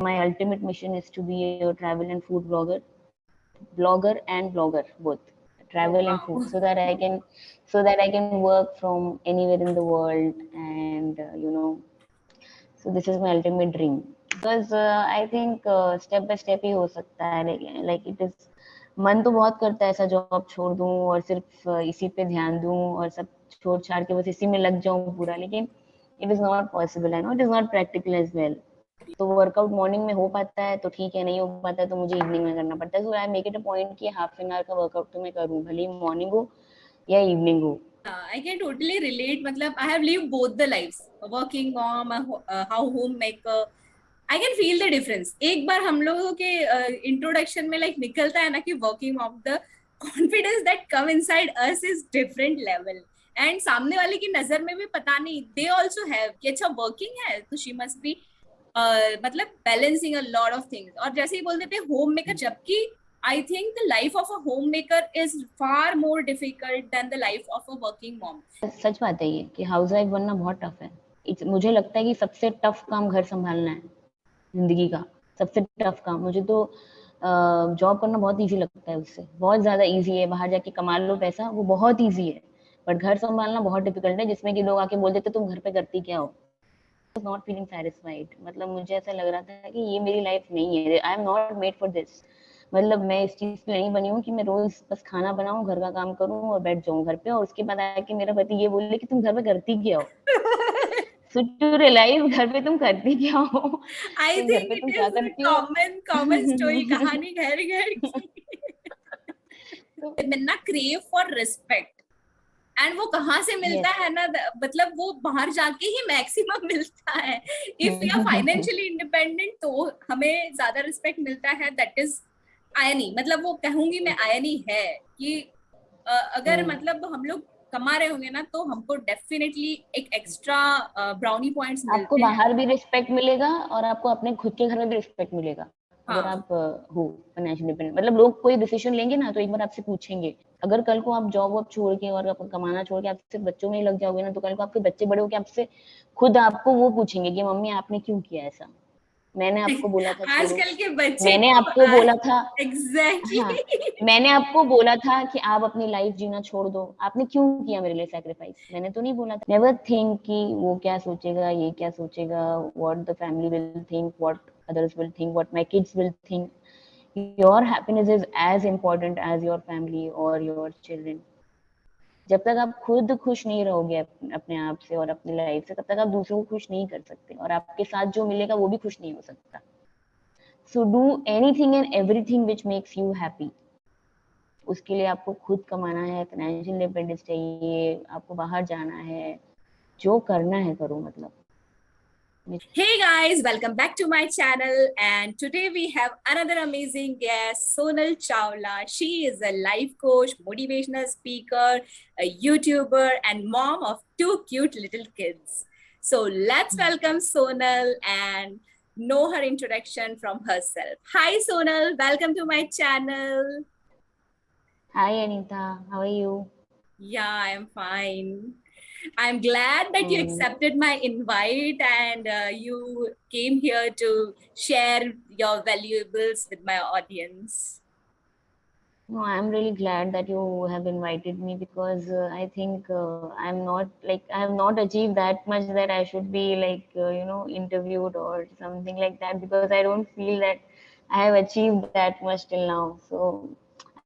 my ultimate mission is to be a travel and food blogger both, Oh, travel and food, wow. so that I can work from anywhere in the world, and so this is my ultimate dream. Because I think step by step ही हो सकता है, like it is, मन तो बहुत करता है ऐसा job छोड़ दूं और सिर्फ इसी पे ध्यान दूं और सब छोड़ छाड़ के बस इसी में लग जाऊं पूरा, लेकिन it is not possible, I know it is not practical as well. तो वर्कआउट मॉर्निंग में हो पाता है तो ठीक है, नहीं हो पाता है तो मुझे इवनिंग में करना पड़ता है. So I make it a point कि हाफ एन आवर का वर्कआउट तो मैं करूँ, भले ही मॉर्निंग हो या इवनिंग हो. I can totally relate. मतलब I have lived both the lives, a working mom, how homemaker. I can feel the difference. एक बार हम लोगों के इंट्रोडक्शन में लाइक निकलता है ना कि working mom, the confidence that come inside us is different level. And सामने वाले की नजर में भी पता नहीं, दे ऑल्सो हैव कि अच्छा वर्किंग है तो शी मस्ट बी मतलब balancing a lot of things. और जैसे ही बोल देते होम मेकर, जबकि I think the life of a homemaker is far more difficult than the life of a working mom. सच बात है ये कि हाउस वाइफ बनना बहुत टफ है. मुझे लगता है कि सबसे टफ काम घर संभालना है जिंदगी का. सबसे टफ काम मुझे तो जॉब करना बहुत इजी लगता है, उससे बहुत ज्यादा इजी है. बाहर जाके कमा लो पैसा, वो बहुत इजी है. बट घर संभालना बहुत डिफिकल्ट है, जिसमें कि लोग आके बोल देते तुम घर पे करती क्या हो. नॉट फीलिंग सेटिस्फाइड, मतलब मुझे ऐसा लग रहा था कि ये मेरी लाइफ नहीं है, I am not made for this. मतलब मैं इस चीज पे नहीं बनी हूँ कि मैं रोज बस खाना बनाऊं, घर का काम करूं और बैठ जाऊं घर पे, और उसके बाद आके मेरा पति ये बोले कि तुम घर पे करती क्या हो. सो टू रियलाइज घर पे तुम करती क्या हो, I तो घर think पे it तुम क्या is a करती हो. common story, कहानी घर घर की. तो मिलना क्रेव फॉर रिस्पेक्ट, एंड वो कहाँ से मिलता यस. है ना, मतलब वो बाहर जाके ही मैक्सिमम मिलता है. If we are financially independent तो हमें ज्यादा रिस्पेक्ट मिलता है. दैट इज आयनी, मतलब वो कहूंगी मैं आयनी है कि अगर मतलब हम लोग कमा रहे होंगे ना तो हमको डेफिनेटली एक एक्स्ट्रा ब्राउनी पॉइंट्स आपको मिलते हैं. बाहर भी रिस्पेक्ट मिलेगा और आपको अपने खुद के घर में भी रिस्पेक्ट मिलेगा. अगर हाँ. आप हो फाइनेंशियल डिपेंडेंट, मतलब लोग कोई डिसीजन लेंगे ना तो एक बार आपसे पूछेंगे. अगर कल को आप जॉब वॉब छोड़ के और आप कमाना छोड़ के आप सिर्फ बच्चों में ही लग जाओगे ना, तो कल को आपके बच्चे बड़े होके आपसे खुद आपको वो पूछेंगे कि मम्मी आपने क्यों किया ऐसा, मैंने आपको बोला था छोड़ो, आजकल के बच्चे मैंने तो आपको बोला था. हाँ, एग्जैक्टली. मैंने आपको बोला था कि आप अपनी लाइफ जीना छोड़ दो, आपने क्यों किया मेरे लिए सैक्रिफाइस, मैंने तो नहीं बोला था. नेवर थिंक कि वो क्या सोचेगा, ये क्या सोचेगा, what the family will think, what others will think, what my kids will think. Your happiness is as important as your family और योर चिल्ड्रन. जब तक आप खुद खुश नहीं रहोगे अपने आप से और अपनी लाइफ से, तब तक आप दूसरों को खुश नहीं कर सकते, और आपके साथ जो मिलेगा वो भी खुश नहीं हो सकता. So do anything and everything which makes you happy. उसके लिए आपको खुद कमाना है, फाइनेंशियल इंडिपेंडेंस चाहिए, आपको बाहर जाना है, जो करना है करो, मतलब. Hey guys, welcome back to my channel. And today we have another amazing guest, Sonal Chawla. She is a life coach, motivational speaker, a YouTuber, and mom of two cute little kids. So let's welcome Sonal and know her introduction from herself. Hi Sonal, welcome to my channel. Hi Anita, how are you. Yeah, I am fine. I'm glad that you accepted my invite and you came here to share your valuables with my audience. No, I'm really glad that you have invited me, because I think I'm not like, I have not achieved that much that I should be like interviewed or something like that, because I don't feel that I have achieved that much till now. So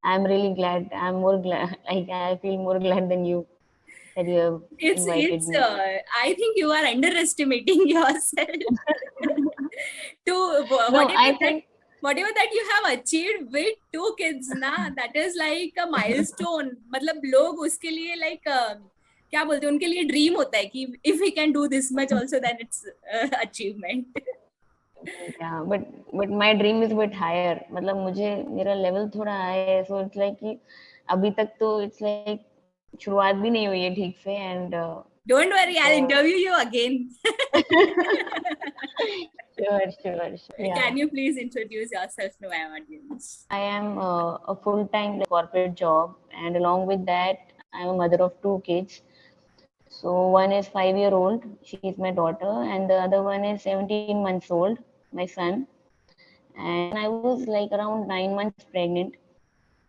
I'm really glad. I'm more glad. Like, I feel more glad than you that you have invited It's me. I think you are underestimating yourself. To No, I think. whatever that you have achieved with two kids ना, that is like a milestone. मतलब लोग उसके लिए like क्या बोलते हैं, उनके लिए ड्रीम होता है कि if we can do this much also then it's achievement. Yeah, but my dream is bit higher. मतलब मुझे मेरा लेवल थोड़ा हाई है, so it's like कि अभी तक तो it's like शुरुआत भी नहीं हुई है ठीक से, and Don't worry, I'll so interview you again. sure. Yeah, Can you please introduce yourself to my audience? I am a full-time like, corporate job, and along with that, I'm a mother of two kids. So one is 5-year old, she is my daughter, and the other one is 17 months old, my son. and I was like around 9 months pregnant.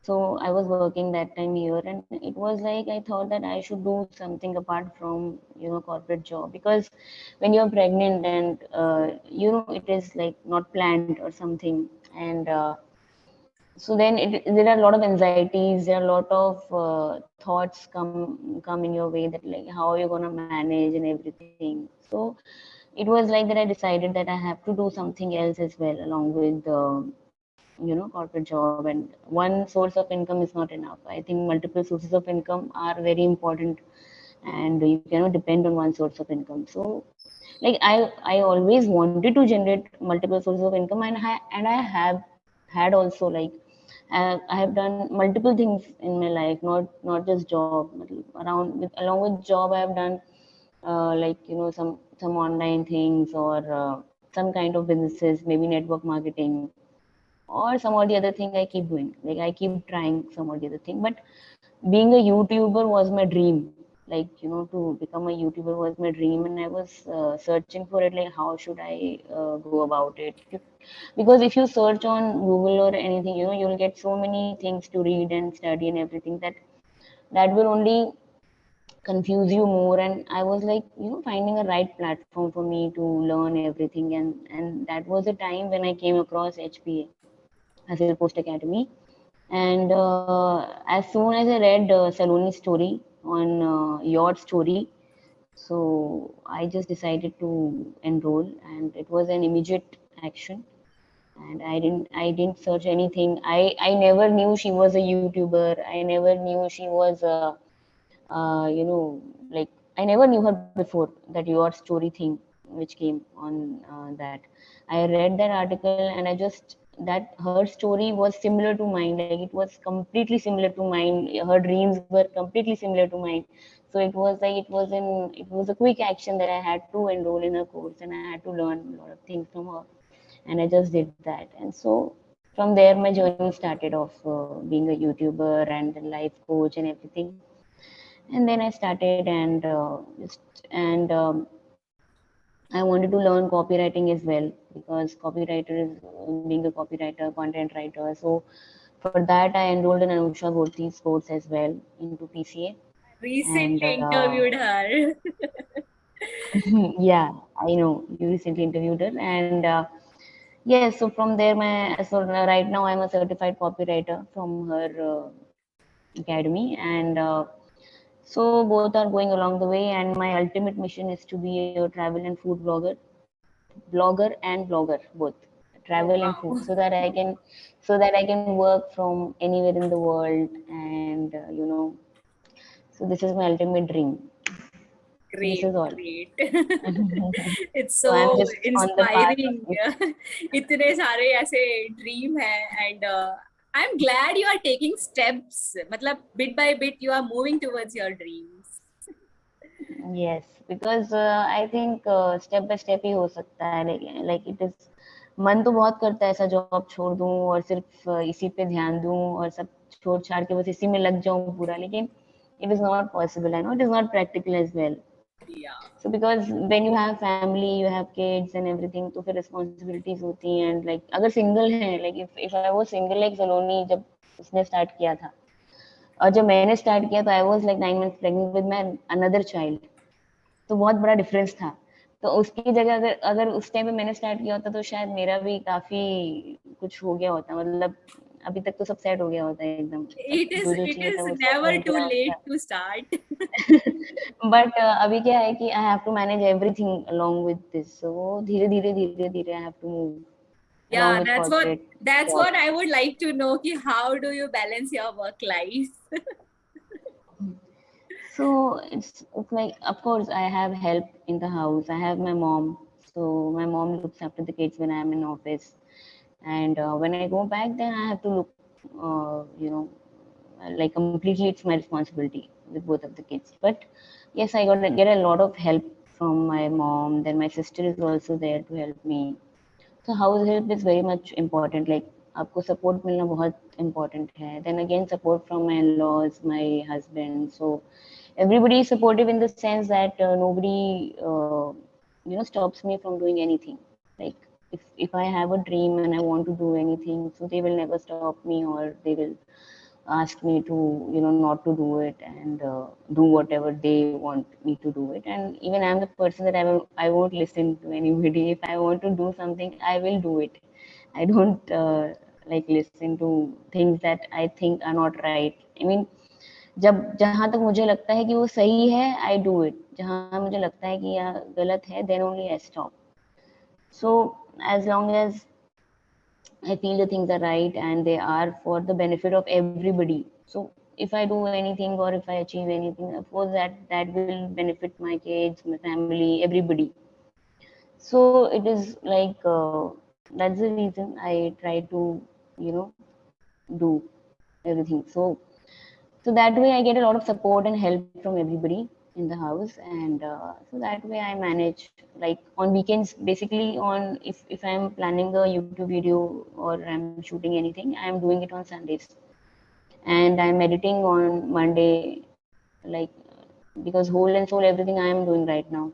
So I was working that time here, and it was like I thought that I should do something apart from corporate job, because when you're pregnant and it is like not planned or something, and so then there are a lot of anxieties, there are a lot of thoughts come in your way, that like how you're gonna manage and everything. So it was like that I decided that I have to do something else as well along with corporate job, and one source of income is not enough. I think multiple sources of income are very important, and you cannot depend on one source of income. So like I always wanted to generate multiple sources of income, and I have had also, like I have done multiple things in my life, not just job. Around with along with job, I have done like some online things, or some kind of businesses, maybe network marketing, or some or the other thing I keep doing. Like I keep trying some or the other thing. But being a YouTuber was my dream. Like to become a YouTuber was my dream, and I was searching for it. Like how should I go about it? Because if you search on Google or anything, you'll get so many things to read and study and everything, that will only confuse you more. And I was like finding a right platform for me to learn everything, and that was a time when I came across HPA, Hazel Post Academy. And as soon as I read Saloni's story on Yacht Story, so I just decided to enroll, and it was an immediate action. And I didn't search anything. I never knew she was a YouTuber. I never knew she was a like I never knew her before, that Your Story thing which came on that. I read that article, and I just that her story was similar to mine. Like it was completely similar to mine. Her dreams were completely similar to mine. So it was like it was a quick action that I had to enroll in her course, and I had to learn a lot of things from her, and I just did that. And so from there, my journey started of being a YouTuber and a life coach and everything. And then I started, and I wanted to learn copywriting as well, because copywriter is being a copywriter, content writer. So for that, I enrolled in Anusha Gorthi's course as well into PCA. And Recently interviewed her. yeah, I know you recently interviewed her. And yes, so from there, right now I'm a certified copywriter from her academy, and so both are going along the way. And my ultimate mission is to be a travel and food blogger both, Oh travel and food, wow. so that I can work from anywhere in the world. And so this is my ultimate dream. So this Great, is all. great. It's So I'm so just on the path of inspiring. it. इतने सारे ऐसे dream है and I'm glad you are taking steps. मतलब bit by bit you are moving towards your dreams. Yes, because I think step by step ही हो सकता है. Like it is मन तो बहुत करता है ऐसा जॉब छोड़ दूं और सिर्फ इसी पे ध्यान दूं और सब छोड़ छाड़ के बस इसी में लग जाऊं पूरा, लेकिन it is not possible. I know it is not practical as well. Yeah. So because when you have family, you have kids and everything, तो फिर responsibilities होती हैं. And like अगर single है, like if I was single like सलोनी जब उसने start किया था, और जब मैंने start किया तो I was like 9 months pregnant with my another child. तो बहुत बड़ा डिफरेंस था. तो उसकी जगह अगर अगर उस टाइम पे मैंने स्टार्ट किया होता तो शायद मेरा भी काफी कुछ हो गया होता. मतलब अभी तक तो सब सेट हो गया होता है एकदम, सब जो It चाहिए था is वो सब never मिल too गया late होता. to start. बट अभी क्या है कि I have to manage everything along with this. So धीरे धीरे I have to move Yeah, along with corporate that's job. what I would like to know कि how do you balance your work life? So it's like, of course, I have help in the house. I have my mom. So my mom looks after the kids when I'm in office, and when I go back, then I have to look, like completely. It's my responsibility with both of the kids. But yes, I got to get a lot of help from my mom. Then my sister is also there to help me. So house help is very much important. Like आपको support मिलना बहुत important है. Then again support from my in-laws, my husband. So everybody is supportive in the sense that nobody stops me from doing anything. Like if I have a dream and I want to do anything, so they will never stop me, or they will ask me to, not to do it, and do whatever they want me to do it. And even I'm the person that I won't listen to anybody. If I want to do something, I will do it. I don't like listen to things that I think are not right. I mean, जब जहाँ तक मुझे लगता है कि वो सही है, I do it. जहाँ मुझे लगता है कि यह गलत है, then only I stop. So as long as I feel the things are right and they are for the benefit of everybody. So if I do anything or if I achieve anything, of course that will benefit my kids, my family, everybody. So it is like that's the reason I try to, you know, do everything. So that way I get a lot of support and help from everybody in the house, and so that way I manage. Like on weekends, basically on if I'm planning a YouTube video or I'm shooting anything, I'm doing it on Sundays, and I'm editing on Monday, like because whole and soul everything I am doing right now,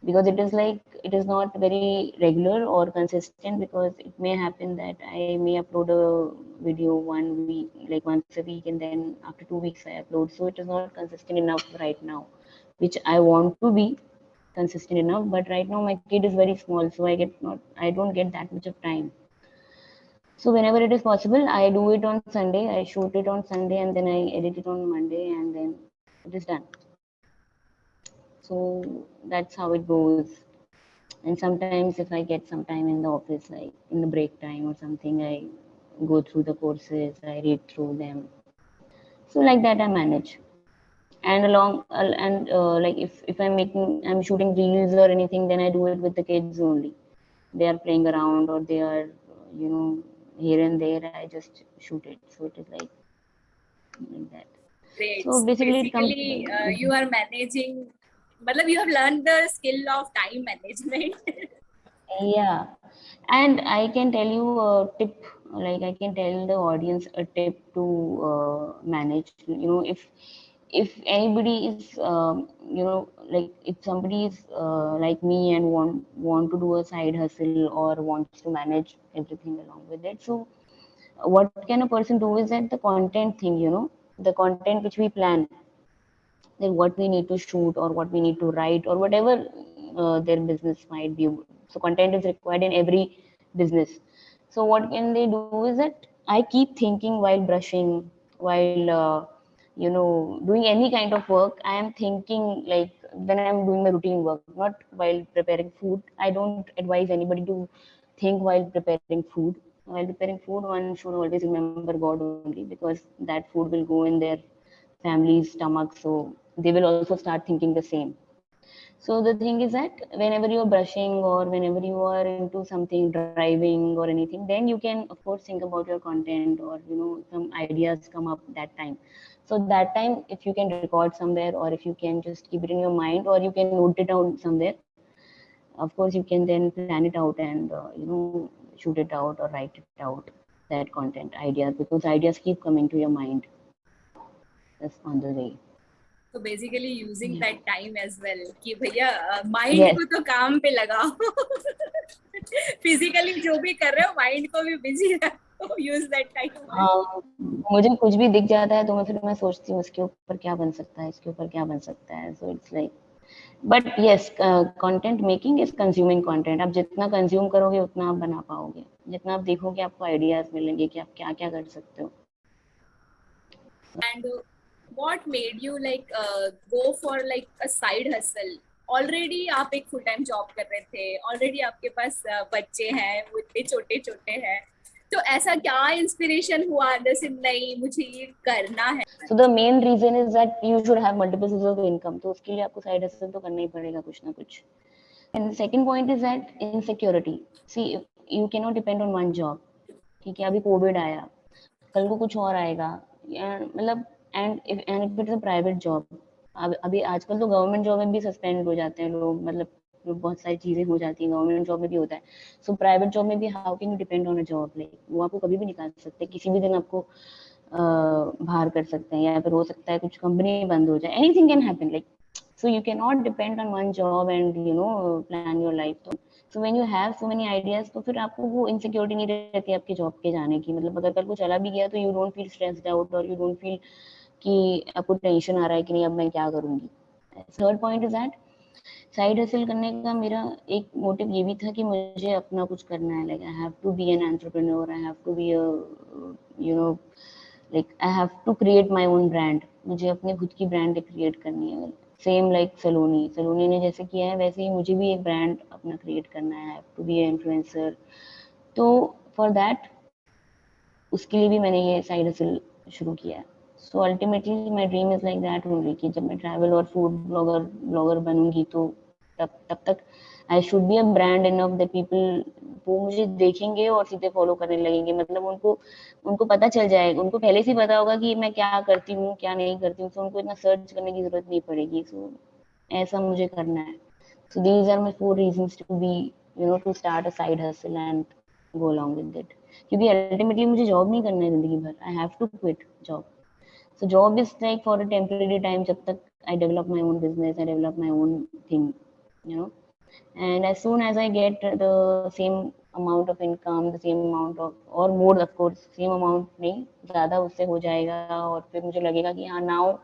because it is like it is not very regular or consistent, because it may happen that I may upload a video 1 week, like once a week, and then after 2 weeks I upload. So it is not consistent enough right now, which I want to be consistent enough. But right now my kid is very small, so I don't get that much of time. So whenever it is possible, I do it on Sunday. I shoot it on Sunday and then I edit it on Monday, and then it is done. So that's how it goes. And sometimes if I get some time in the office, like in the break time or something, I go through the courses, I read through them. So like that I manage. And like if I'm shooting reels or anything, then I do it with the kids only. They are playing around or they are, here and there, I just shoot it. So it is like that. Great. So So basically it comes. basically, you are managing. मतलब you have learned the skill of time management. Yeah, and I can tell you a tip, like I can tell the audience a tip to manage. If anybody is, like if somebody is like me and want to do a side hustle or wants to manage everything along with it. So what can a person do is that the content thing, the content which we plan, then what we need to shoot or what we need to write or whatever their business might be. So content is required in every business. So what can they do is that I keep thinking while brushing, while doing any kind of work. I am thinking, like when I'm doing my routine work, not while preparing food. I don't advise anybody to think while preparing food. While preparing food, one should always remember God only, because that food will go in their family's stomach, so they will also start thinking the same. So the thing is that whenever you're brushing or whenever you are into something, driving or anything, then you can of course think about your content, or some ideas come up that time. So that time, if you can record somewhere, or if you can just keep it in your mind, or you can note it down somewhere, of course you can then plan it out and shoot it out or write it out, that content ideas, because ideas keep coming to your mind. That's on the way. So basically using Yeah. that time as well कि भैया mind Yes. को तो काम पे लगाओ physically जो भी कर रहे हो माइंड को भी बिजी रखो यूज दैट टाइम मुझे कुछ भी दिख जाता है तो मैं सोचती हूँ इसके ऊपर क्या बन सकता है, इसके ऊपर क्या बन सकता है. सो it's like, but yes, content making is consuming content. आप जितना कंज्यूम करोगे उतना आप बना पाओगे. जितना आप देखोगे आपको आइडियाज मिलेंगे कि आप क्या क्या कर सकते हो. And what made you like go for like a side hustle already आप एक फुल टाइम जॉब कर रहे थे ऑलरेडी आपके पास बच्चे हैं वो इतने छोटे छोटे हैं तो ऐसा क्या इंस्पिरेशन हुआ अंदर से नहीं मुझे ये करना है so the main reason is that you should have multiple sources of income. तो उसके लिए आपको साइड हसल तो करना ही पड़ेगा कुछ ना कुछ. And second point is that insecurity. See, you can not depend on one job. ठीक है, अभी कोविड आया, कल को कुछ और आएगा, मतलब and if it is a private job. अब अभी आजकल तो गवर्नमेंट जॉब में भी सस्पेंड हो जाते हैं लोग, मतलब बहुत सारी चीजें हो जाती हैं, गवर्नमेंट जॉब में भी होता है. सो प्राइवेट जॉब में भी how can you depend on a job. Like वो आपको कभी भी निकाल सकते हैं, किसी भी दिन आपको बाहर कर सकते हैं, या फिर हो सकता है कुछ कंपनी बंद हो जाए. Anything can happen. Like, so you cannot depend on one job and plan your life. So so when you have so many ideas, तो फिर आपको वो इनसिक्योरिटी नहीं रहती आपके जॉब के जाने की, मतलब अगर कल को चला भी गया तो you don't feel stressed out, और यू डोंट फील कि आपको टेंशन आ रहा है कि नहीं अब मैं क्या करूंगी। Third point is that side hustle करने का मेरा एक मोटिव ये भी था कि मुझे अपना कुछ करना है, like I have to be an entrepreneur, I have to be a you know like I have to create my own brand, मुझे अपने खुद की ब्रांड क्रिएट करनी है। सेम लाइक सलोनी, सलोनी ने जैसे किया है वैसे ही मुझे भी एक ब्रांड अपना क्रिएट करना है, I have to be an influencer. तो फॉर दैट उसके लिए भी मैंने ये साइड हसल शुरू किया है। So ultimately my dream is like that only कि जब मैं ट्रैवल और फूड ब्लॉगर ब्लॉगर बनूंगी तो तब तक I should be a brand enough the people, वो मुझे देखेंगे और सीधे फॉलो करने लगेंगे, मतलब उनको उनको पता चल जाएगा, उनको पहले से ही पता होगा कि मैं क्या करती हूँ क्या नहीं करती हूँ, तो उनको इतना सर्च करने की जरूरत नहीं पड़ेगी। सो ऐसा मुझे करना है। So these are my four reasons to be, to start a side hustle and go along with it. क्योंकि अल्टीमेटली मुझे जॉब नहीं करना है जिंदगी भर, I have to quit job. So job is like for a temporary time, जब तक I develop my own business, I develop my own thing, you know and as soon as I get the same amount of income, the same amount of और more, of course same amount नहीं, ज्यादा उससे हो जाएगा और फिर मुझे लगेगा कि हाँ now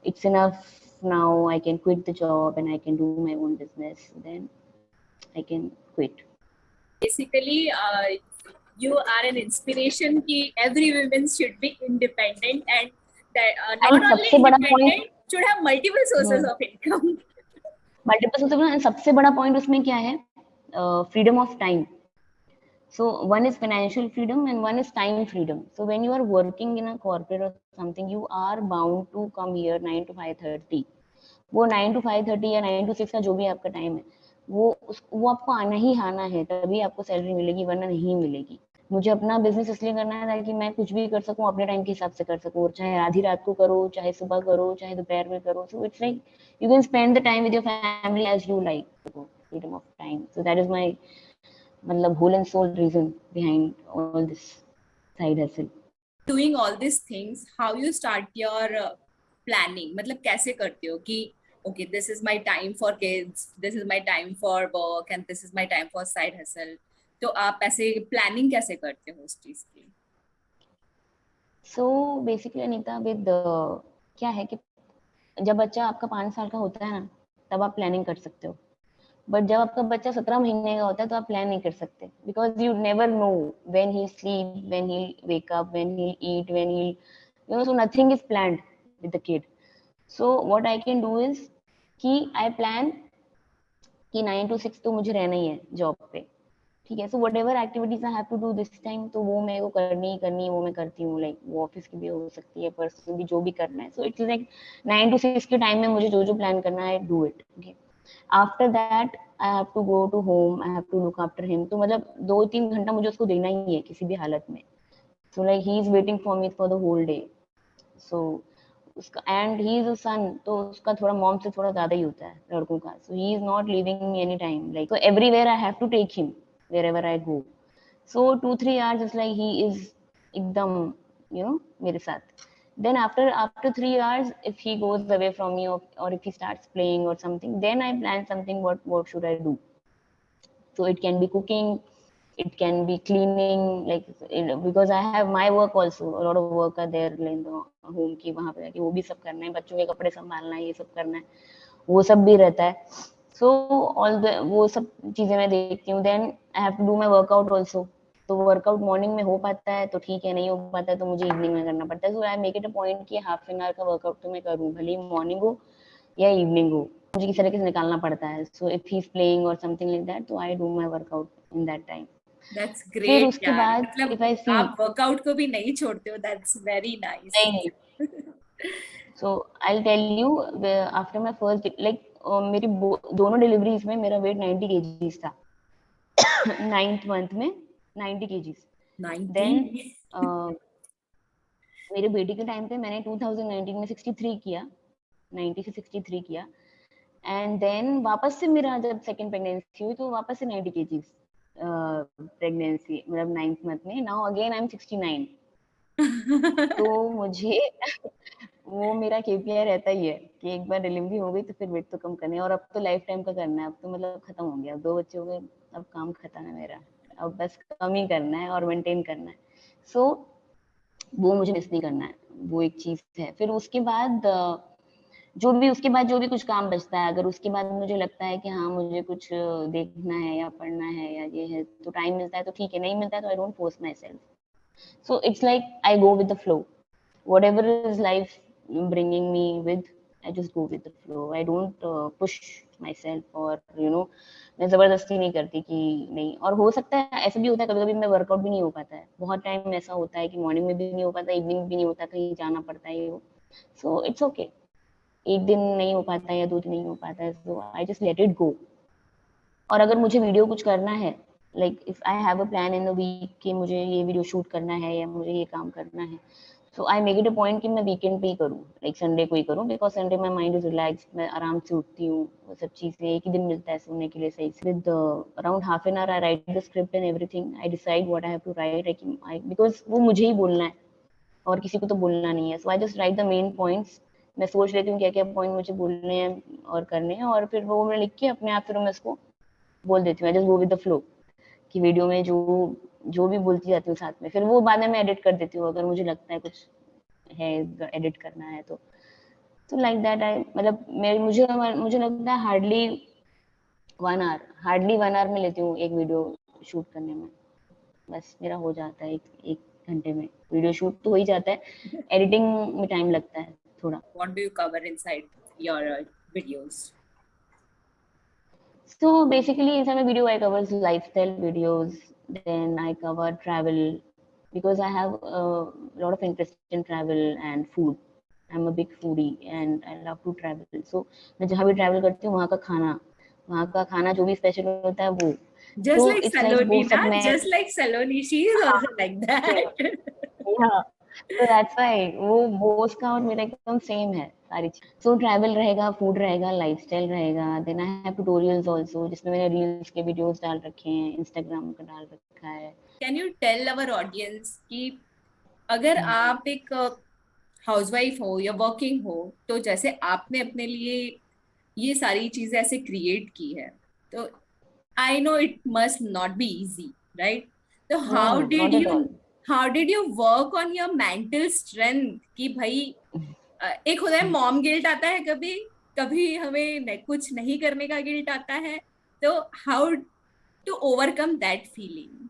it's enough, now I can quit the job and I can do my own business, then I can quit. Basically, you are an inspiration कि every women should be independent and that not and only सबसे बड़ा point, independent, should have multiple sources of income. Multiple source, सबसे बड़ा point उसमें क्या है, freedom of time. So one is financial freedom and one is time freedom. So when you are working in a corporate or something, you are bound to come here 9 to 5:30. वो 9 to 5:30 या 9 to 6 का जो भी आपका time है, वो आपको आना ही आना है, तभी आपको सैलरी मिलेगी, वरना नहीं मिलेगी। मुझे अपना बिजनेस इसलिए करना है ताकि मैं कुछ भी कर सकूं, अपने टाइम के हिसाब से कर सकूं, और चाहे आधी रात को करो, चाहे सुबह करो, चाहे दोपहर में करो। So it's like you can spend the time with your family as you like, freedom of time. So that is my मतलब whole and sole reason behind all this side hustle. Doing all these things, how you start your planning? मतलब कैसे करते हो कि okay, this is my time for kids, this is my time for work, and this is my time for side hustle. तो आप ऐसे planning कैसे करते हो उस चीज की? So basically अनीता, with क्या है कि जब बच्चा आपका 5 साल का होता है ना, तब आप प्लानिंग कर सकते हो, बट जब आपका बच्चा 17 महीने का होता है तो आप प्लान नहीं कर सकते, because you never know when he sleep, when he wake up, when he eat, when he so nothing is planned with the kid. So what I can do is कि आई प्लान कि 9 to 6 तो मुझे रहना ही है job पे, ठीक है। So whatever activities I have to do this time, तो वो मेरे को करनी ही करनी है, वो मैं करती हूँ, लाइक वो ऑफिस की भी हो सकती है, पर्सनल भी, जो भी करना है। सो इट्स लाइक 9 to 6 के टाइम में मुझे जो जो प्लान करना है, do it, okay. After that I have to go to home, I have to look after him, तो मतलब 2-3 घंटा मुझे उसको देना ही है किसी भी हालत में। So like he is waiting for me for the whole day. So उसका एंड ही इज अ सन, तो उसका थोड़ा मॉम से थोड़ा ज्यादा ही होता है लड़कों का। So he is not leaving me any time, like so everywhere I have to take him wherever I go. So 2-3 hours is like he is एकदम मेरे साथ। Then after 3 hours, if he goes away from me, or if he starts playing or something, then I plan something, what should I do. So it can be cooking, it can be cleaning, like because I have my work also, a lot of work are there in the home की, वहाँ पे जाके वो भी सब करना है, बच्चों के कपड़े संभालना है, ये सब करना है, वो सब भी रहता है। सो ऑल द वो सब चीजें मैं देखती हूँ। Then I have to do my workout also. तो वर्कआउट मॉर्निंग में हो पाता है तो ठीक है, नहीं हो पाता है तो मुझे इवनिंग में करना पड़ता है। So I make it a point कि हाफ एन आवर का वर्कआउट तो मैं करूँ, भले ही मॉर्निंग हो या इवनिंग हो, मुझे किसी तरीके से निकालना पड़ता है। So if he is playing और समथिंग लाइक दैट, तो I do my workout in that time. That's फिर ग्रेट उसके यार, बाद मतलब इफ आई सी, आप वर्कआउट को भी नहीं छोड़ते हो, दैट्स वेरी नाइस। नहीं नहीं, so I tell you, after my first like मेरी दोनों डिलीवरीज में मेरा वेट 90 kgs था। 9th month में 90 kgs। 90? देन मेरे बेटी के टाइम पे मैंने 2019 में 63 किया, 90 से 63 किया। एंड देन वापस से मेरा जब सेकंड प्रेगनेंसी हुई तो वापस से 90 kgs प्रेगनेंसी, मतलब 9th month में। Now again I am 69। तो मुझे वो मेरा केपीआई रहता ही है कि एक बार डिलीवरी हो गई तो फिर वेट तो कम करना है, और अब तो लाइफ टाइम का करना है, अब तो मतलब खत्म हो गया, 2 बच्चे हो गए, अब काम खत्म है मेरा, अब बस कम ही करना है और मेंटेन करना है। सो वो मुझे मिस नहीं करना है, वो एक चीज़ है। फिर उसके बाद जो भी कुछ काम बचता है, अगर उसके बाद मुझे लगता है कि हाँ, मुझे कुछ देखना है या पढ़ना है या ये है, तो टाइम मिलता है तो ठीक है, नहीं मिलता है तो I don't force my self. So it's like I go with the flow, whatever is life bringing me with, I just go with the flow. I don't push myself or मैं जबरदस्ती नहीं करती कि नहीं। और हो सकता है ऐसा भी होता है, कभी कभी मैं वर्कआउट भी नहीं हो पाता है, बहुत टाइम ऐसा होता है कि मॉर्निंग में भी नहीं हो पाता, इवनिंग भी नहीं होता, कहीं जाना पड़ता है ये वो। सो इट्स ओके, एक दिन नहीं हो पाता है या 2 दिन नहीं हो पाता है, so I just let it go. और अगर मुझे वीडियो कुछ करना है, like if I have a plan in the week कि मुझे ये वीडियो शूट करना है या मुझे ये काम करना है, so I make it a point कि मैं वीकेंड पे ही करूँ, लाइक संडे को ही करूँ, because Sunday my mind is relax, मैं आराम से उठती हूँ, वो सब चीज़ें एक ही दिन मिलता है सोने के लिए सही से। With around half an hour I write the script and everything, I decide what I have to write, because वो मुझे ही बोलना है और किसी को तो बोलना नहीं है। So I just write the main points, मैं सोच लेती हूँ क्या क्या पॉइंट मुझे बोलने हैं और करने हैं, और फिर वो मैं लिख के अपने आप फिर मैं उसको बोल देती हूँ। I just go with the flow कि वीडियो में जो जो भी बोलती जाती हूँ साथ में, फिर वो बाद में मैं एडिट कर देती हूँ अगर मुझे लगता है कुछ है एडिट करना है तो लाइक दैट आई, मतलब मैं मुझे मुझे लगता है हार्डली 1 आवर में लेती हूँ एक वीडियो शूट करने में, बस मेरा हो जाता है एक घंटे में वीडियो शूट तो हो ही जाता है, एडिटिंग में टाइम लगता है थोड़ा। What do you cover inside your videos? So basically, inside my video, I cover lifestyle videos. Then I cover travel because I have a lot of interest in travel and food. I'm a big foodie and I love to travel. So मैं जहाँ भी travel करती हूँ वहाँ का खाना जो भी स्पेशल होता है वो, Just तो like इट्स लाइक वो Saloni, सब na? मैं, Just like Saloni, she is हाँ also like सेम, that. हाँ, तो दैट्स व्हाई वो उसका और मेरा एकदम सेम है सारी चीज। सो ट्रैवल रहेगा, फूड रहेगा, लाइफस्टाइल रहेगा, then I have tutorials also जिसमें मैंने रील्स के वीडियोस डाल रखे हैं, इंस्टाग्राम का डाल रखा है। Can you tell our audience कि अगर आप एक हाउसवाइफ हो या वर्किंग हो, तो जैसे आपने अपने लिए ये सारी चीजें ऐसे क्रिएट की है, तो I know it must not be easy, right? तो no no not at all. How did you work on your mental strength कि भाई एक होता है मॉम गिल्ट आता है, कभी कभी हमें कुछ नहीं करने का गिल्ट आता है, तो how to overcome that feeling?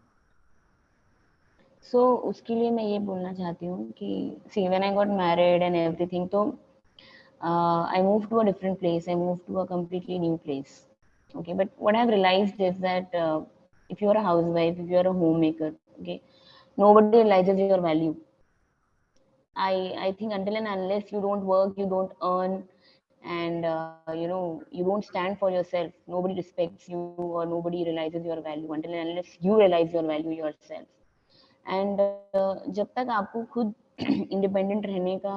So उसके लिए मैं ये बोलना चाहती हूँ कि see when I got married and everything, तो I moved to a different place. I moved to a completely new place. Okay, but what I've realized is that if you're a housewife, if you're a homemaker, okay, nobody realizes your value. I think until and unless you don't work, you don't earn, and you don't stand for yourself, nobody respects you or nobody realizes your value until and unless you realize your value yourself. And जब तक आपको खुद independent रहने का,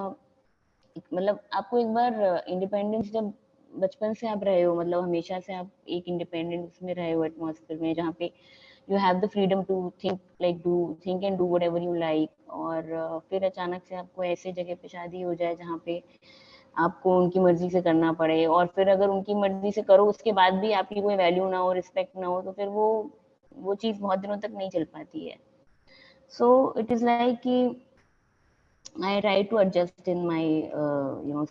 मतलब आपको एक बार independence, जब बचपन से आप रहे हो, मतलब हमेशा से आप एक इंडिपेंडेंट उसमें रहे हो एटमॉस्फेयर में जहाँ पे you have the freedom to think and do whatever you like, और फिर अचानक से आपको ऐसे जगह पे शादी हो जाए जहाँ पे आपको उनकी मर्जी से करना पड़े, और फिर अगर उनकी मर्जी से करो उसके बाद भी आपकी कोई वैल्यू ना हो, रिस्पेक्ट ना हो, तो फिर वो चीज़ बहुत दिनों तक नहीं चल पाती है। सो इट इज़ लाइक कि I tried to adjust in my,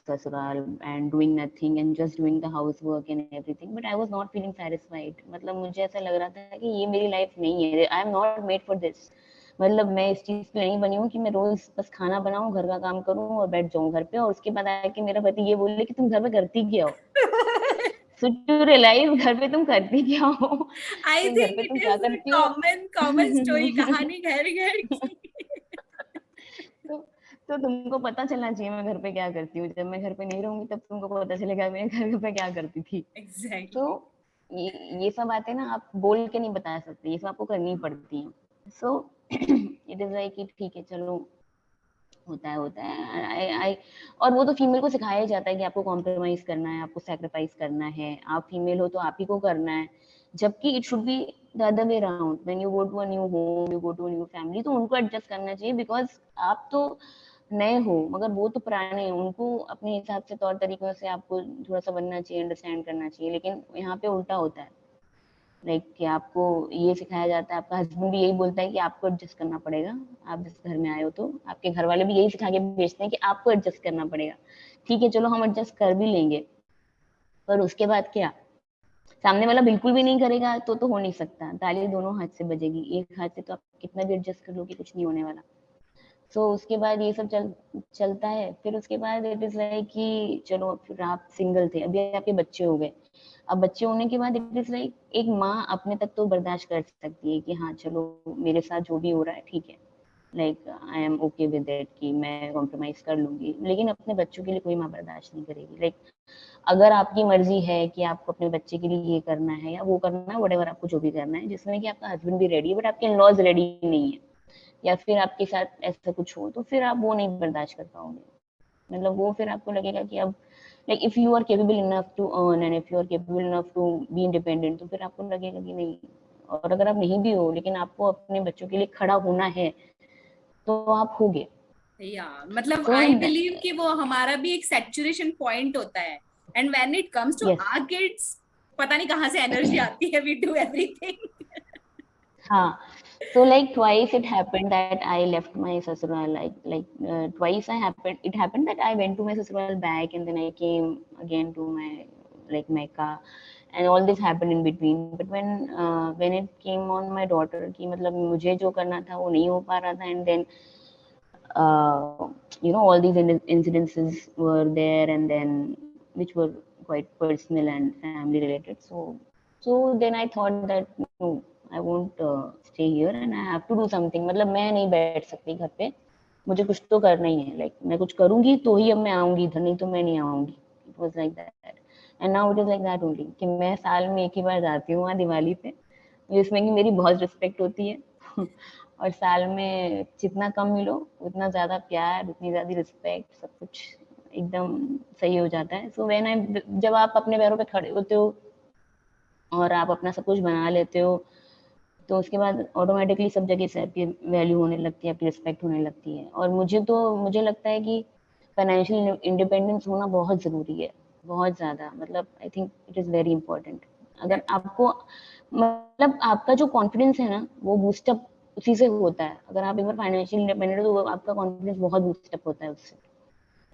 sasural and doing nothing and just doing the housework and everything, but I was not feeling satisfied. मतलब मुझे ऐसा लग रहा था कि ये मेरी लाइफ नहीं है, I am not made for this. मतलब मैं इस चीज पे नहीं बनी हूँ कि मैं रोज बस खाना बनाऊं, घर का काम करूं और बैठ जाऊं घर पे, और उसके बाद आके मेरा पति ये बोले कि तुम घर पे करती क्या हो। सो टू रियलाइज घर पे तुम करती क्या हो, आई तो घर थिंक पे इट तुम क्या इज करती हो। कॉमन कॉमन स्टोरी, कहानी घर घर की। तो तो तुमको पता चलना चाहिए मैं घर पे क्या करती हूँ, जब मैं घर पे नहीं रहूंगी तब तुमको पता चलेगा मैं घर पे क्या करती थी। तो एग्जैक्टली। ये सब बातें ना आप बोल के नहीं बता सकते, ये सब आपको करनी पड़ती हैं। सो इट इज लाइक कि ठीक है चलो, होता है आई। और वो तो फीमेल को सिखाया ही जाता है कि आपको कॉम्प्रोमाइज करना है, आपको सेक्रीफाइस करना है, आप फीमेल हो तो आप ही को करना है, जबकि it should be the other way around. When you go to a new home, you go to a new family, तो उनको एडजस्ट करना चाहिए, बिकॉज आप तो नए हो मगर वो तो पुराने हैं, उनको अपने हिसाब से तौर तरीकों से आपको थोड़ा सा बनना चाहिए, अंडरस्टैंड करना चाहिए, लेकिन यहाँ पे उल्टा होता है। लाइक कि आपको ये सिखाया जाता है, आपका हस्बैंड भी यही बोलता है कि आपको एडजस्ट करना पड़ेगा, आप जिस घर में आए हो, तो आपके घर वाले भी यही सिखा के भेजते हैं कि आपको एडजस्ट करना पड़ेगा। ठीक है, चलो हम एडजस्ट कर भी लेंगे, पर उसके बाद क्या? सामने वाला बिल्कुल भी नहीं करेगा तो हो नहीं सकता। ताली दोनों हाथ से बजेगी, एक हाथ से तो आप कितना भी एडजस्ट कर लो कि कुछ नहीं होने वाला। उसके बाद ये सब चलता है। फिर उसके बाद इट इज लाइक कि चलो, फिर आप सिंगल थे, अभी आपके बच्चे हो गए। अब बच्चे होने के बाद इट इज लाइक, एक माँ अपने तक तो बर्दाश्त कर सकती है कि हाँ चलो, मेरे साथ जो भी हो रहा है ठीक है, like I am okay with it, कि मैं कॉम्प्रोमाइज कर लूंगी। लेकिन अपने बच्चों के लिए कोई माँ बर्दाश्त नहीं करेगी। लाइक अगर आपकी मर्जी है कि आपको अपने बच्चे के लिए ये करना है या वो करना है, वटेवर आपको जो भी करना है, जिसमें कि आपका हस्बैंड भी रेडी है बट आपके इन-लॉज रेडी नहीं है, या फिर आपके साथ ऐसा कुछ हो, तो फिर आप वो नहीं बर्दाश्त कर पाओगे। मतलब वो फिर आपको लगेगा कि अब, like if you are capable enough to earn and if you are capable enough to be independent, तो फिर आपको लगेगा कि नहीं। और अगर आप नहीं भी हो लेकिन आपको अपने बच्चों के लिए खड़ा होना है, तो आप होगे। या मतलब सो आई बिलीव कि वो हमारा भी एक सैचुरेशन पॉइंट होता है, and when it comes to yes, our kids, पता नहीं कहाँ से एनर्जी आती है, वी डू एवरीथिंग। हाँ। So like twice it happened that I left my sasural, twice it happened that I went to my sasural back, and then I came again to my, like, Mecca, and all this happened in between. But when it came on my daughter कि मतलब मुझे जो करना था वो नहीं हो पा रहा था, and then uh, all these incidences were there, and then which were quite personal and family related. So then I thought that no, I won't stay here and I have to do something. मतलब मैं नहीं बैठ सकती घर पे, मुझे कुछ तो करना ही है। लाइक मैं कुछ करूंगी तो ही अब मैं आऊंगी इधर, नहीं तो मैं नहीं आऊंगी। It was like that, and now it is like that only, कि मैं साल में एक ही बार जाती हूँ वहाँ दिवाली पे, जिसमें कि मेरी बहुत रिस्पेक्ट होती है। और साल में जितना कम मिलो उतना ज्यादा प्यार, उतनी ज्यादा रिस्पेक्ट, सब कुछ एकदम सही हो जाता है। सो व्हेन आई, जब आप अपने पैरों पे खड़े होते हो और आप अपना सब कुछ बना लेते हो, तो उसके बाद ऑटोमेटिकली सब जगह से आपकी वैल्यू होने लगती है, आपकी रिस्पेक्ट होने लगती है। और मुझे लगता है कि फाइनेंशियल इंडिपेंडेंस होना बहुत ज़रूरी है, बहुत ज़्यादा। मतलब I think it is very important. अगर आपको, मतलब आपका जो कॉन्फिडेंस है ना, वो बूस्टअप उसी से होता है। अगर आप एक बार फाइनेंशियल इंडिपेंडेंट हो, तो आपका कॉन्फिडेंस बहुत बूस्टअप होता है उससे।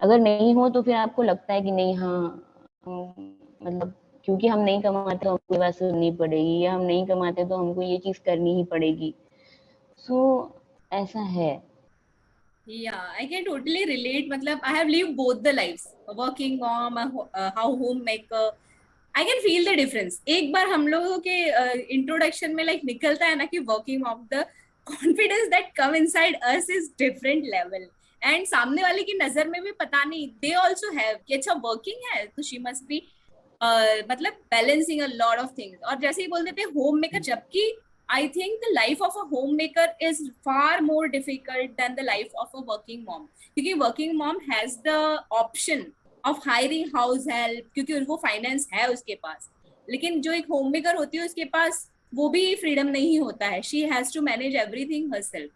अगर नहीं हो तो फिर आपको लगता है कि नहीं, हाँ, मतलब क्योंकि हम नहीं कमाते तो हमको ये बात सुननी पड़ेगी, या हम नहीं कमाते तो हमको ये चीज करनी ही पड़ेगी। सो ऐसा है। Yeah, I can totally relate. मतलब I have lived both the lives, a working mom, a homemaker. I can feel the difference. एक बार हम लोगों के इंट्रोडक्शन में लाइक निकलता है ना कि working mom, the confidence that come inside us is different level, and सामने वाले की नजर में भी पता नहीं, दे ऑल्सो हैव कि अच्छा वर्किंग है तो शी मस्ट बी मतलब balancing a lot of things. और जैसे ही बोल देते हैं होम मेकर, जबकि I think the life of a homemaker is far more difficult than the life of a working mom. क्योंकि working mom has the option of hiring house help, क्योंकि उनको finance है उसके पास। लेकिन जो एक होममेकर होती है उसके पास वो भी फ्रीडम नहीं होता है, she has to manage everything herself.